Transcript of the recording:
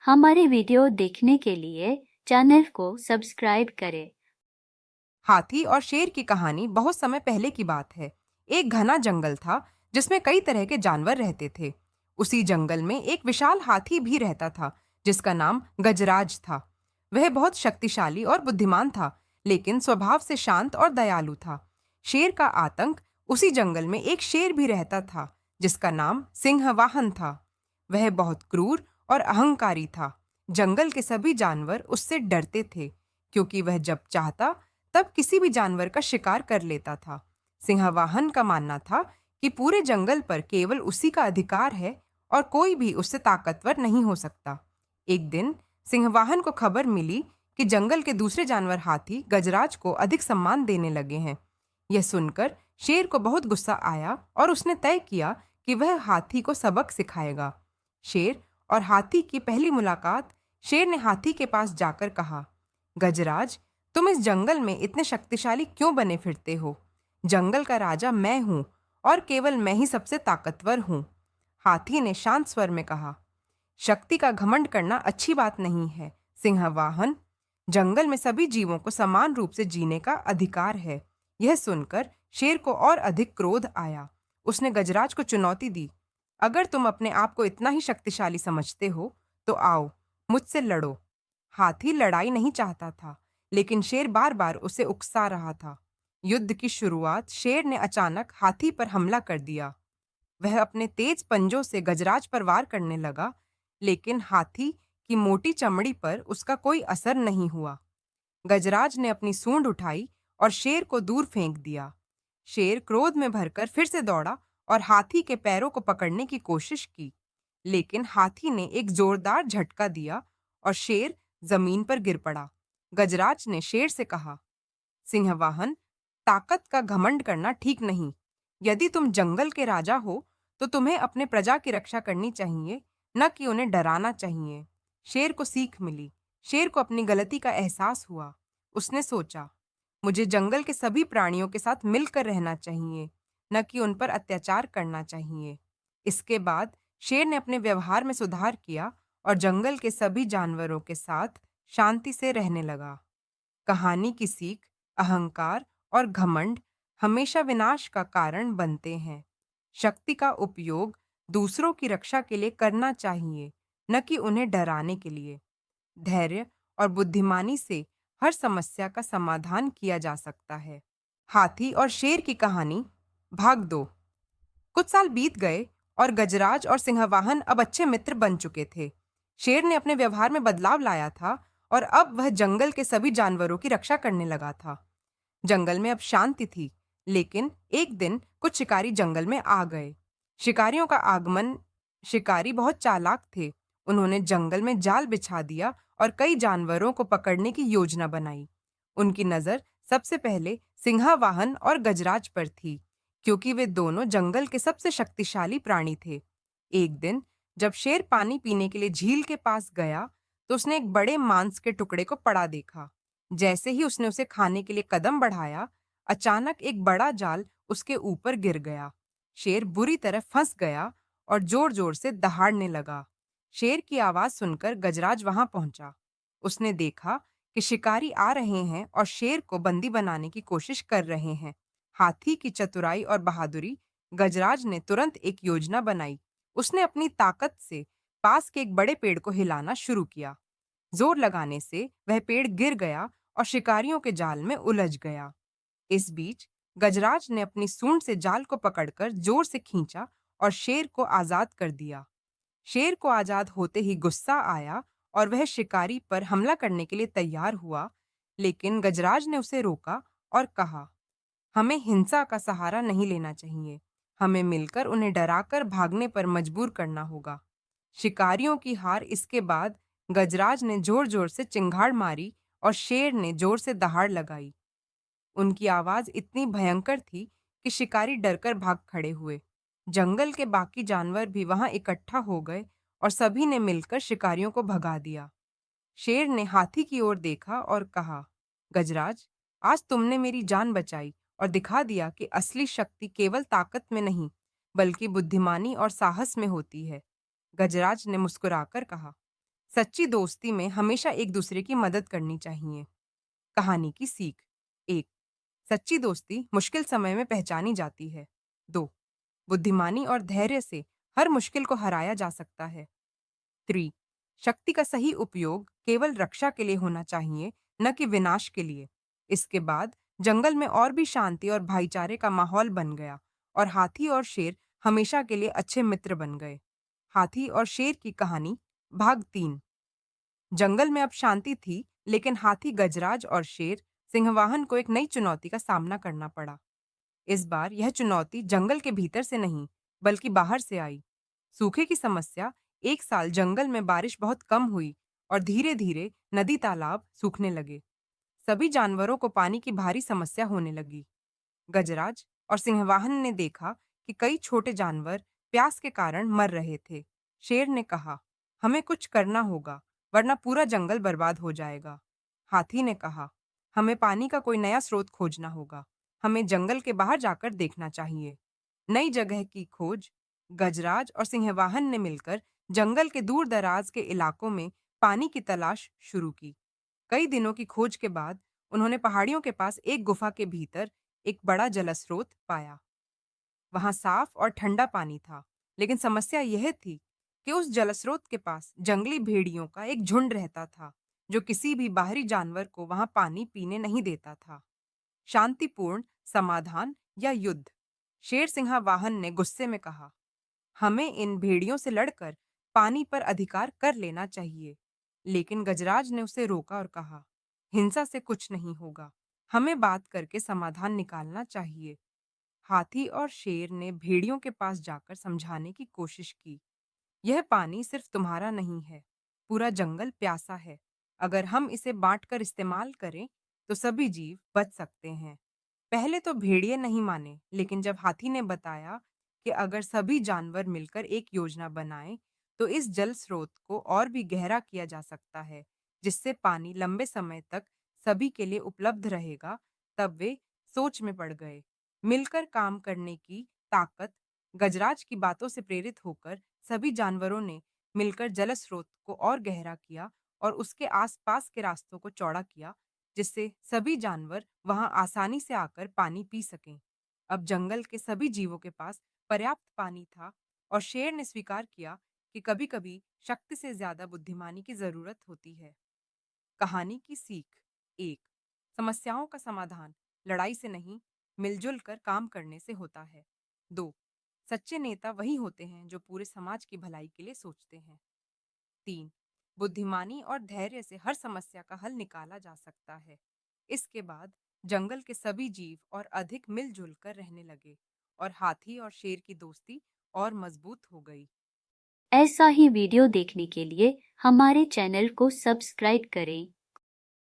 हमारे वीडियो देखने के लिए चैनल को सब्सक्राइब करें। हाथी और शेर की कहानी बहुत समय पहले की बात है। एक घना जंगल था जिसमें कई तरह के जानवर रहते थे। उसी जंगल में एक विशाल हाथी भी रहता था जिसका नाम गजराज था। वह बहुत शक्तिशाली और बुद्धिमान था, लेकिन स्वभाव से शांत और दयालु था। शेर का आतंक उसी जंगल में एक शेर भी रहता था जिसका नाम सिंहवाहन था। वह बहुत क्रूर और अहंकारी था। जंगल के सभी जानवर उससे डरते थे, क्योंकि वह जब चाहता तब किसी भी जानवर का शिकार कर लेता था। सिंहवाहन का मानना था कि पूरे जंगल पर केवल उसी का अधिकार है और कोई भी उससे ताकतवर नहीं हो सकता। एक दिन सिंहवाहन को खबर मिली कि जंगल के दूसरे जानवर हाथी गजराज को अधिक सम्मान देने लगे हैं। यह सुनकर शेर को बहुत गुस्सा आया और उसने तय किया कि वह हाथी को सबक सिखाएगा। शेर और हाथी की पहली मुलाकात। शेर ने हाथी के पास जाकर कहा, गजराज, तुम इस जंगल में इतने शक्तिशाली क्यों बने फिरते हो? जंगल का राजा मैं हूं और केवल मैं ही सबसे ताकतवर हूं। हाथी ने शांत स्वर में कहा, शक्ति का घमंड करना अच्छी बात नहीं है सिंहवाहन। जंगल में सभी जीवों को समान रूप से जीने का अधिकार है। यह सुनकर शेर को और अधिक क्रोध आया। उसने गजराज को चुनौती दी, अगर तुम अपने आप को इतना ही शक्तिशाली समझते हो तो आओ, मुझसे लड़ो। हाथी लड़ाई नहीं चाहता था, लेकिन शेर बार बार उसे उकसा रहा था। युद्ध की शुरुआत शेर ने अचानक हाथी पर हमला कर दिया। वह अपने तेज पंजों से गजराज पर वार करने लगा, लेकिन हाथी की मोटी चमड़ी पर उसका कोई असर नहीं हुआ। गजराज ने अपनी सूंड उठाई और शेर को दूर फेंक दिया। शेर क्रोध में भरकर फिर से दौड़ा और हाथी के पैरों को पकड़ने की कोशिश की, लेकिन हाथी ने एक जोरदार झटका दिया और शेर जमीन पर गिर पड़ा। गजराज ने शेर से कहा, सिंहवाहन, ताकत का घमंड करना ठीक नहीं। यदि तुम जंगल के राजा हो तो तुम्हें अपने प्रजा की रक्षा करनी चाहिए, न कि उन्हें डराना चाहिए। शेर को सीख मिली। शेर को अपनी गलती का एहसास हुआ। उसने सोचा, मुझे जंगल के सभी प्राणियों के साथ मिलकर रहना चाहिए, न कि उन पर अत्याचार करना चाहिए। इसके बाद शेर ने अपने व्यवहार में सुधार किया और जंगल के सभी जानवरों के साथ शांति से रहने लगा। कहानी की सीख, अहंकार और घमंड हमेशा विनाश का कारण बनते हैं। शक्ति का उपयोग दूसरों की रक्षा के लिए करना चाहिए, न कि उन्हें डराने के लिए। धैर्य और बुद्धिमानी से हर समस्या का समाधान किया जा सकता है। हाथी और शेर की कहानी भाग 2। कुछ साल बीत गए और गजराज और सिंहवाहन अब अच्छे मित्र बन चुके थे। शेर ने अपने व्यवहार में बदलाव लाया था और अब वह जंगल के सभी जानवरों की रक्षा करने लगा था। जंगल में अब शांति थी, लेकिन एक दिन कुछ शिकारी जंगल में आ गए। शिकारियों का आगमन। शिकारी बहुत चालाक थे। उन्होंने जंगल में जाल बिछा दिया और कई जानवरों को पकड़ने की योजना बनाई। उनकी नजर सबसे पहले सिंहवाहन और गजराज पर थी, क्योंकि वे दोनों जंगल के सबसे शक्तिशाली प्राणी थे। एक दिन जब शेर पानी पीने के लिए झील के पास गया, तो उसने एक बड़े मांस के टुकड़े को पड़ा देखा। जैसे ही उसने उसे खाने के लिए कदम बढ़ाया, अचानक एक बड़ा जाल उसके ऊपर गिर गया। शेर बुरी तरह फंस गया और जोर जोर से दहाड़ने लगा। शेर की आवाज सुनकर गजराज वहां पहुंचा। उसने देखा कि शिकारी आ रहे हैं और शेर को बंदी बनाने की कोशिश कर रहे हैं। हाथी की चतुराई और बहादुरी। गजराज ने तुरंत एक योजना बनाई। उसने अपनी ताकत से पास के एक बड़े पेड़ को हिलाना शुरू किया। जोर लगाने से वह पेड़ गिर गया और शिकारियों के जाल में उलझ गया। इस बीच गजराज ने अपनी सूंड से जाल को पकड़कर जोर से खींचा और शेर को आजाद कर दिया। शेर को आजाद होते ही गुस्सा आया और वह शिकारी पर हमला करने के लिए तैयार हुआ, लेकिन गजराज ने उसे रोका और कहा, हमें हिंसा का सहारा नहीं लेना चाहिए। हमें मिलकर उन्हें डराकर भागने पर मजबूर करना होगा। शिकारियों की हार। इसके बाद गजराज ने जोर जोर से चिंगाड़ मारी और शेर ने जोर से दहाड़ लगाई। उनकी आवाज इतनी भयंकर थी कि शिकारी डरकर भाग खड़े हुए। जंगल के बाकी जानवर भी वहां इकट्ठा हो गए और सभी ने मिलकर शिकारियों को भगा दिया। शेर ने हाथी की ओर देखा और कहा, गजराज, आज तुमने मेरी जान बचाई और दिखा दिया कि असली शक्ति केवल ताकत में नहीं, बल्कि बुद्धिमानी और साहस में होती है। गजराज ने मुस्कुराकर कहा, सच्ची दोस्ती में हमेशा एक दूसरे की मदद करनी चाहिए। कहानी की सीख। 1। सच्ची दोस्ती मुश्किल समय में पहचानी जाती है। 2। बुद्धिमानी और धैर्य से हर मुश्किल को हराया जा सकता है। 3। शक्ति का सही उपयोग केवल रक्षा के लिए होना चाहिए, न कि विनाश के लिए। इसके बाद जंगल में और भी शांति और भाईचारे का माहौल बन गया और हाथी और शेर हमेशा के लिए अच्छे मित्र बन गए। हाथी और शेर की कहानी भाग 3। जंगल में अब शांति थी, लेकिन हाथी गजराज और शेर सिंहवाहन को एक नई चुनौती का सामना करना पड़ा। इस बार यह चुनौती जंगल के भीतर से नहीं, बल्कि बाहर से आई। सूखे की समस्या। एक साल जंगल में बारिश बहुत कम हुई और धीरे-धीरे नदी तालाब सूखने लगे। सभी जानवरों को पानी की भारी समस्या होने लगी। गजराज और सिंहवाहन ने देखा कि कई छोटे जानवर प्यास के कारण मर रहे थे। शेर ने कहा, हमें कुछ करना होगा, वरना पूरा जंगल बर्बाद हो जाएगा। हाथी ने कहा, हमें पानी का कोई नया स्रोत खोजना होगा। हमें जंगल के बाहर जाकर देखना चाहिए। नई जगह की खोज। गजराज और सिंहवाहन ने मिलकर जंगल के दूर दराज के इलाकों में पानी की तलाश शुरू की। कई दिनों की खोज के बाद उन्होंने पहाड़ियों के पास एक गुफा के भीतर एक बड़ा जलस्रोत पाया। वहां साफ और ठंडा पानी था, लेकिन समस्या यह थी कि उस जलस्रोत के पास जंगली भेड़ियों का एक झुंड रहता था, जो किसी भी बाहरी जानवर को वहां पानी पीने नहीं देता था। शांतिपूर्ण समाधान या युद्ध। शेर सिंह वाहन ने गुस्से में कहा, हमें इन भेड़ियों से लड़कर पानी पर अधिकार कर लेना चाहिए। लेकिन गजराज ने उसे रोका और कहा, हिंसा से कुछ नहीं होगा, हमें बात करके समाधान निकालना चाहिए। हाथी और शेर ने भेड़ियों के पास जाकर समझाने की कोशिश की, यह पानी सिर्फ तुम्हारा नहीं है, पूरा जंगल प्यासा है। अगर हम इसे बांटकर इस्तेमाल करें, तो सभी जीव बच सकते हैं। पहले तो भेड़िए नहीं माने, लेकिन जब हाथी ने बताया कि अगर सभी जानवर मिलकर एक योजना बनाएं, तो इस जल स्रोत को और भी गहरा किया जा सकता है, जिससे पानी लंबे समय तक सभी के लिए उपलब्ध रहेगा, तब वे सोच में पड़ गए। मिलकर काम करने की ताकत। गजराज की बातों से प्रेरित होकर सभी जानवरों ने मिलकर जल स्रोत को और गहरा किया और उसके आसपास के रास्तों को चौड़ा किया, जिससे सभी जानवर वहां आसानी से आकर पानी पी सकें। अब जंगल के सभी जीवों के पास पर्याप्त पानी था और शेर ने स्वीकार किया कि कभी-कभी शक्ति से ज्यादा बुद्धिमानी की जरूरत होती है। कहानी की सीख। 1। समस्याओं का समाधान लड़ाई से नहीं, मिलजुल कर काम करने से होता है। 2। सच्चे नेता वही होते हैं जो पूरे समाज की भलाई के लिए सोचते हैं। 3। बुद्धिमानी और धैर्य से हर समस्या का हल निकाला जा सकता है। इसके बाद जंगल के सभी जीव और अधिक मिलजुल कर रहने लगे और हाथी और शेर की दोस्ती और मजबूत हो गई। ऐसा ही वीडियो देखने के लिए हमारे चैनल को सब्सक्राइब करें।